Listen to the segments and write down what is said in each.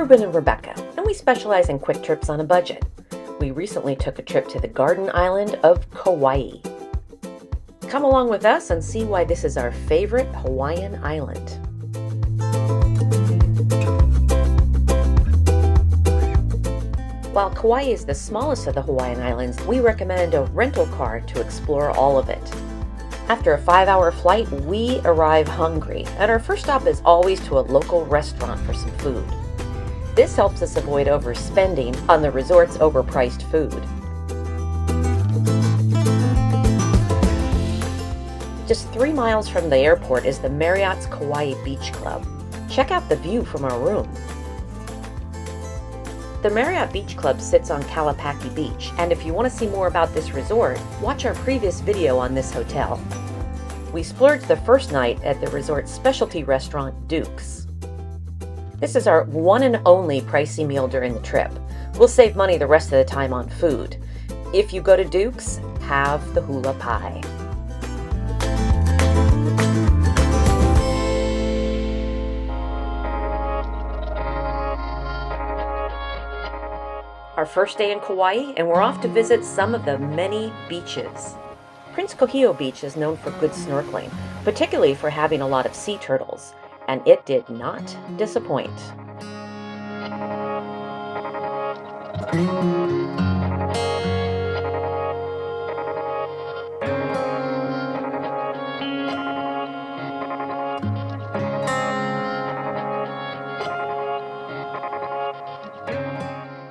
Reuben and Rebecca, and we specialize in quick trips on a budget. We recently took a trip to the Garden Island of Kauai. Come along with us and see why this is our favorite Hawaiian island. While Kauai is the smallest of the Hawaiian Islands, we recommend a rental car to explore all of it. After a 5-hour flight, we arrive hungry, and our first stop is always to a local restaurant for some food. This helps us avoid overspending on the resort's overpriced food. Just 3 miles from the airport is the Marriott's Kauai Beach Club. Check out the view from our room. The Marriott Beach Club sits on Kalapaki Beach, and if you want to see more about this resort, watch our previous video on this hotel. We splurged the first night at the resort's specialty restaurant, Duke's. This is our one and only pricey meal during the trip. We'll save money the rest of the time on food. If you go to Duke's, have the hula pie. Our first day in Kauai, and we're off to visit some of the many beaches. Prince Kohio Beach is known for good snorkeling, particularly for having a lot of sea turtles, and it did not disappoint.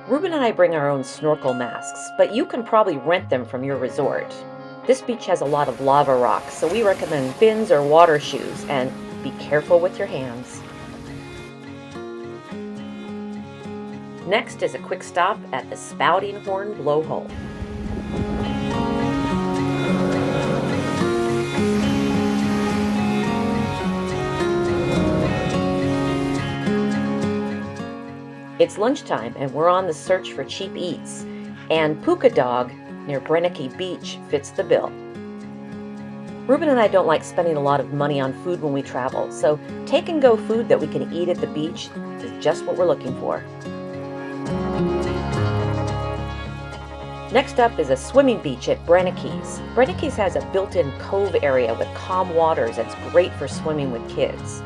Reuben and I bring our own snorkel masks, but you can probably rent them from your resort. This beach has a lot of lava rocks, so we recommend fins or water shoes, and be careful with your hands. Next is a quick stop at the Spouting Horn Blowhole. It's lunchtime, and we're on the search for cheap eats, and Puka Dog near Brenneke Beach fits the bill. Reuben and I don't like spending a lot of money on food when we travel, so take-and-go food that we can eat at the beach is just what we're looking for. Next up is a swimming beach at Brenneke's. Brenneke's has a built-in cove area with calm waters that's great for swimming with kids.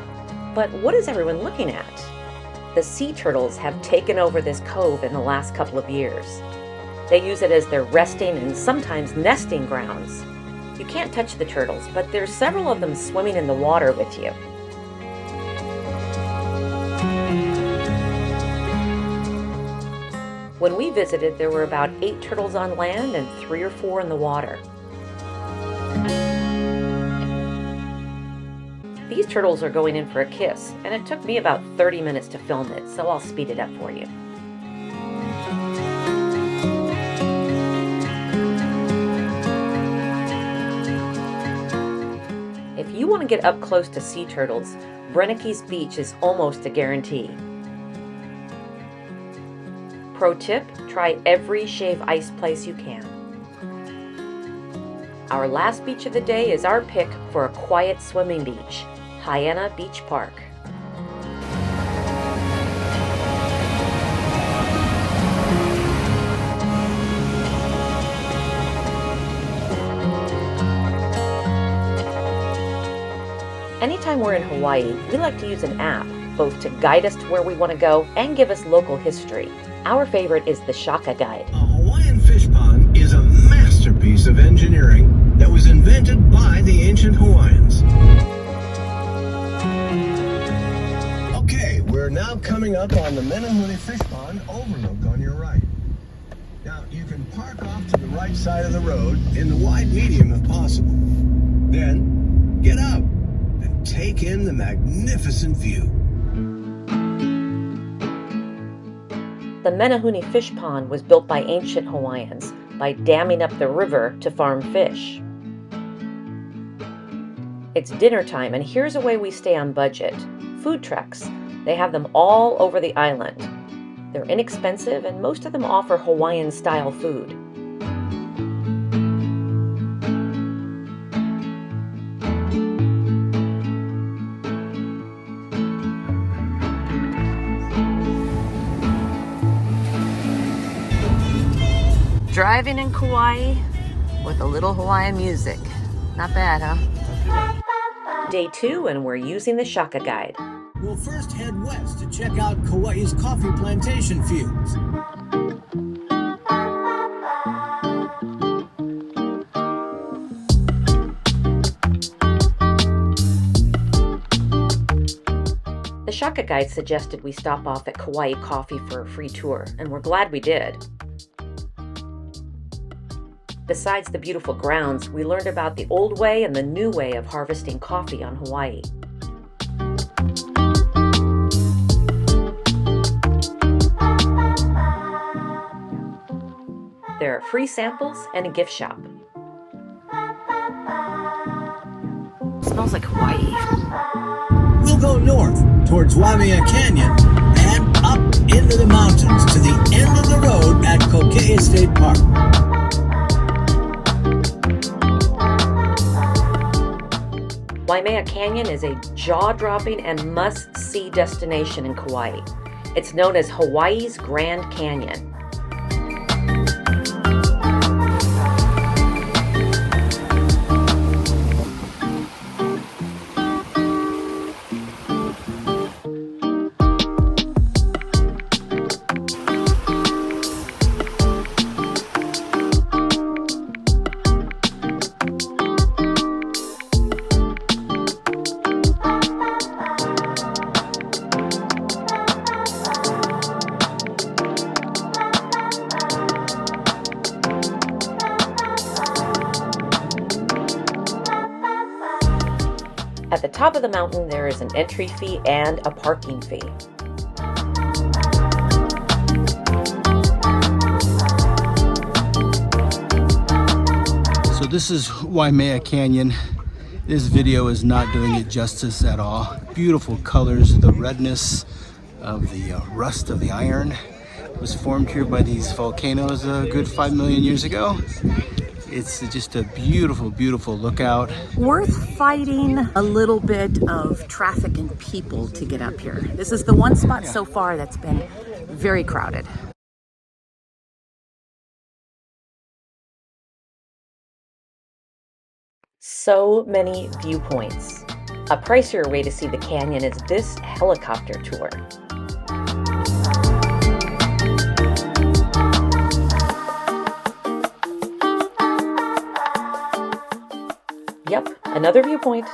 But what is everyone looking at? The sea turtles have taken over this cove in the last couple of years. They use it as their resting and sometimes nesting grounds. You can't touch the turtles, but there's several of them swimming in the water with you. When we visited, there were about 8 turtles on land and 3 or 4 in the water. These turtles are going in for a kiss, and it took me about 30 minutes to film it, so I'll speed it up for you. If you want to get up close to sea turtles, Brenneke's Beach is almost a guarantee. Pro tip, try every shave ice place you can. Our last beach of the day is our pick for a quiet swimming beach, Hyena Beach Park. Anytime we're in Hawaii, we like to use an app, both to guide us to where we want to go and give us local history. Our favorite is the Shaka Guide. A Hawaiian fish pond is a masterpiece of engineering that was invented by the ancient Hawaiians. Okay, we're now coming up on the Menehune Fish Pond overlook on your right. Now, you can park off to the right side of the road in the wide medium if possible. Then, get out and take in the magnificent view. The Menehune Fish Pond was built by ancient Hawaiians by damming up the river to farm fish. It's dinner time, and here's a way we stay on budget. Food trucks. They have them all over the island. They're inexpensive, and most of them offer Hawaiian-style food. driving in Kauai with a little Hawaiian music. Not bad, huh? Day 2, and we're using the Shaka Guide. We'll first head west to check out Kauai's coffee plantation fields. The Shaka Guide suggested we stop off at Kauai Coffee for a free tour, and we're glad we did. Besides the beautiful grounds, we learned about the old way and the new way of harvesting coffee on Hawaii. There are free samples and a gift shop. Smells like Hawaii. We'll go north towards Waimea Canyon and up into the mountains to the end of the road at Kokea State Park. Waimea Canyon is a jaw-dropping and must-see destination in Kauai. It's known as Hawaii's Grand Canyon. At the top of the mountain, there is an entry fee and a parking fee. So this is Waimea Canyon. This video is not doing it justice at all. Beautiful colors, the redness of the rust of the iron. It was formed here by these volcanoes a good 5 million years ago. It's just a beautiful, beautiful lookout. Worth fighting a little bit of traffic and people to get up here. This is the one spot so far that's been very crowded. So many viewpoints. A pricier way to see the canyon is this helicopter tour. Yep, another viewpoint.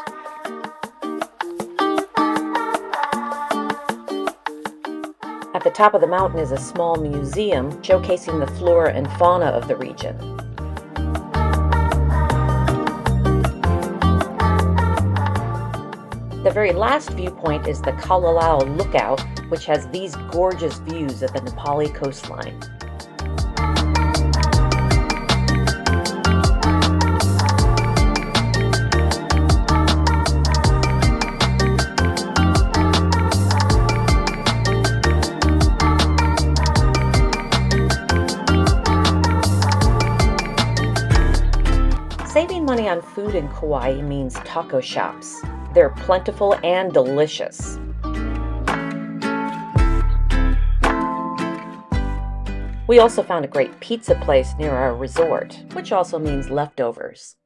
At the top of the mountain is a small museum showcasing the flora and fauna of the region. The very last viewpoint is the Kalalau Lookout, which has these gorgeous views of the NaPali coastline. Saving money on food in Kauai means taco shops. They're plentiful and delicious. We also found a great pizza place near our resort, which also means leftovers.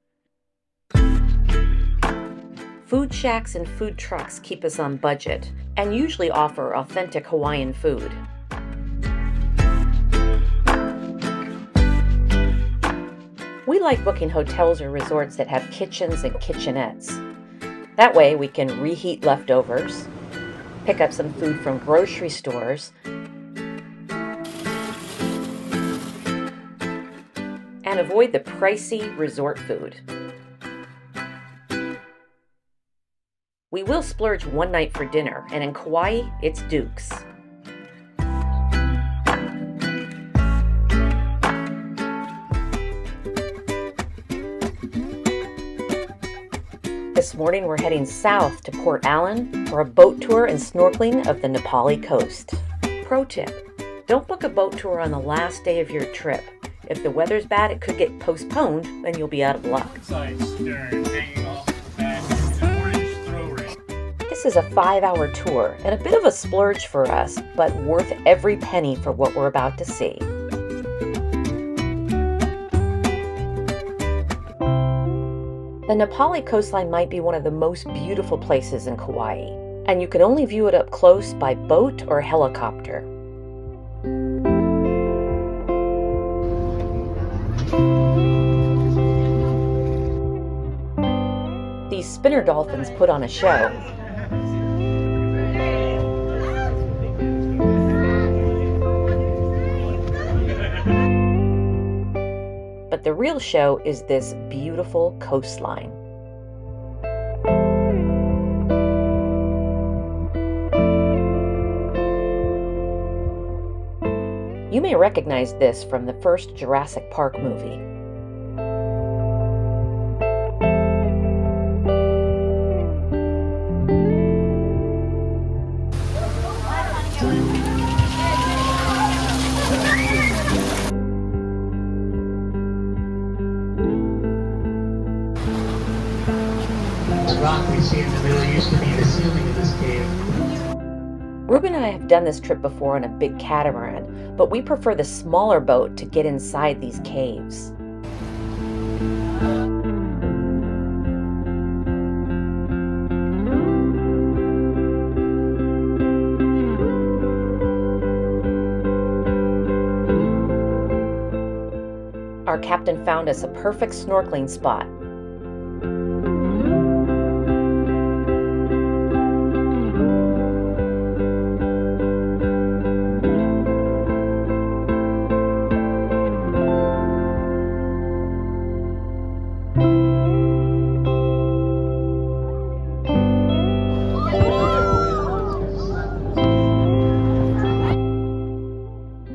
Food shacks and food trucks keep us on budget and usually offer authentic Hawaiian food. We like booking hotels or resorts that have kitchens and kitchenettes. That way we can reheat leftovers, pick up some food from grocery stores, and avoid the pricey resort food. We will splurge one night for dinner, and in Kauai, it's Duke's. This morning we're heading south to Port Allen for a boat tour and snorkeling of the NaPali Coast. Pro tip, don't book a boat tour on the last day of your trip. If the weather's bad, it could get postponed and you'll be out of luck. This is a 5-hour tour and a bit of a splurge for us, but worth every penny for what we're about to see. The NaPali coastline might be one of the most beautiful places in Kauai, and you can only view it up close by boat or helicopter. These spinner dolphins put on a show. But the real show is this beautiful coastline. You may recognize this from the first Jurassic Park movie. The rock we see in the middle used to be the ceiling of this cave. Reuben and I have done this trip before on a big catamaran, but we prefer the smaller boat to get inside these caves. Our captain found us a perfect snorkeling spot.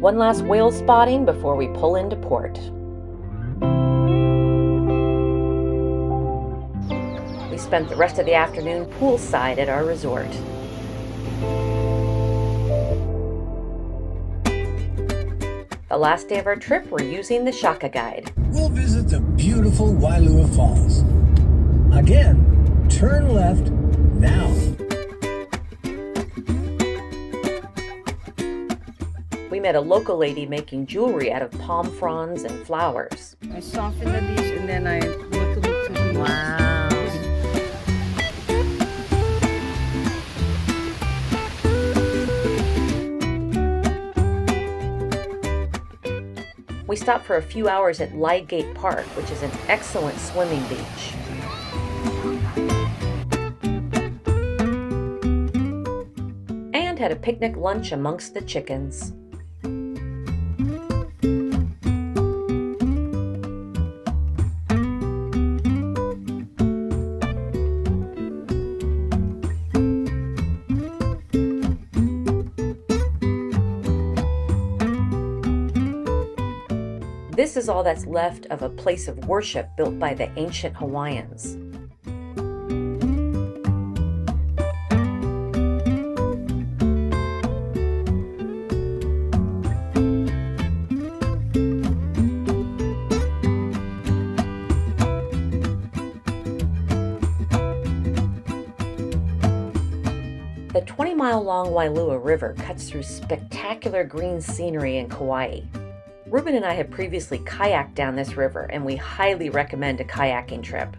One last whale spotting before we pull into port. We spent the rest of the afternoon poolside at our resort. The last day of our trip, we're using the Shaka Guide. We'll visit the beautiful Wailua Falls. Again, turn left now. We met a local lady making jewelry out of palm fronds and flowers. I soften the dish and then I go to the Wow. We stopped for a few hours at Lightgate Park, which is an excellent swimming beach. And had a picnic lunch amongst the chickens. This is all that's left of a place of worship built by the ancient Hawaiians. The 20-mile-long Wailua River cuts through spectacular green scenery in Kauai. Reuben and I have previously kayaked down this river, and we highly recommend a kayaking trip.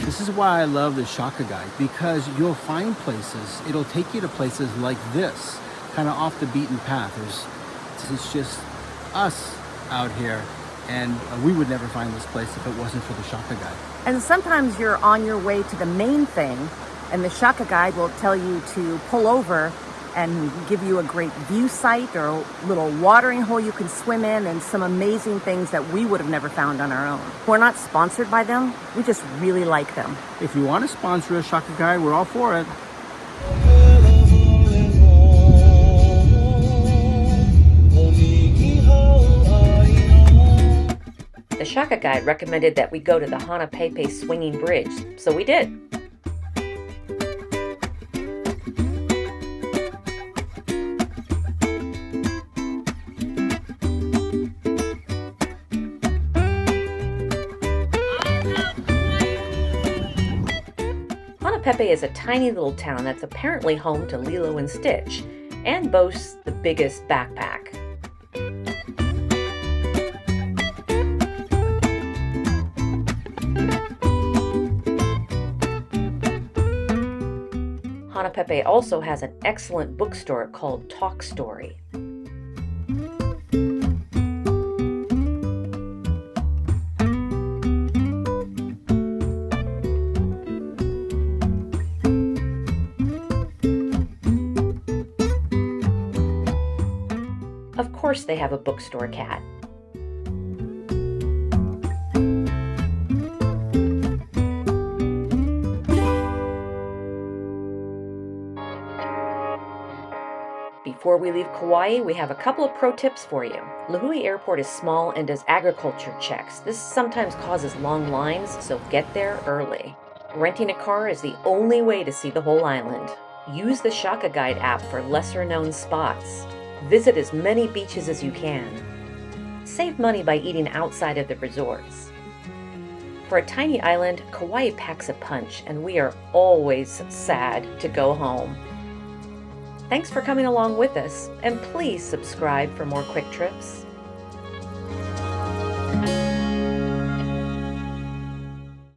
This is why I love the Shaka Guide, because you'll find places, it'll take you to places like this, kind of off the beaten path. It's just us out here, and we would never find this place if it wasn't for the Shaka Guide. And sometimes you're on your way to the main thing and the Shaka Guide will tell you to pull over and give you a great view site or a little watering hole you can swim in and some amazing things that we would have never found on our own. We're not sponsored by them, we just really like them. If you want to sponsor a Shaka Guide, we're all for it. The Shaka Guide recommended that we go to the Hanapepe Swinging Bridge, so we did. Hanapepe is a tiny little town that's apparently home to Lilo and Stitch and boasts the biggest backpack. Hanapepe also has an excellent bookstore called Talk Story. Of course they have a bookstore cat. Before we leave Kauai, we have a couple of pro tips for you. Lihue Airport is small and does agriculture checks. This sometimes causes long lines, so get there early. Renting a car is the only way to see the whole island. Use the Shaka Guide app for lesser-known spots. Visit as many beaches as you can. Save money by eating outside of the resorts. For a tiny island, Kauai packs a punch, and we are always sad to go home. Thanks for coming along with us, and please subscribe for more quick trips.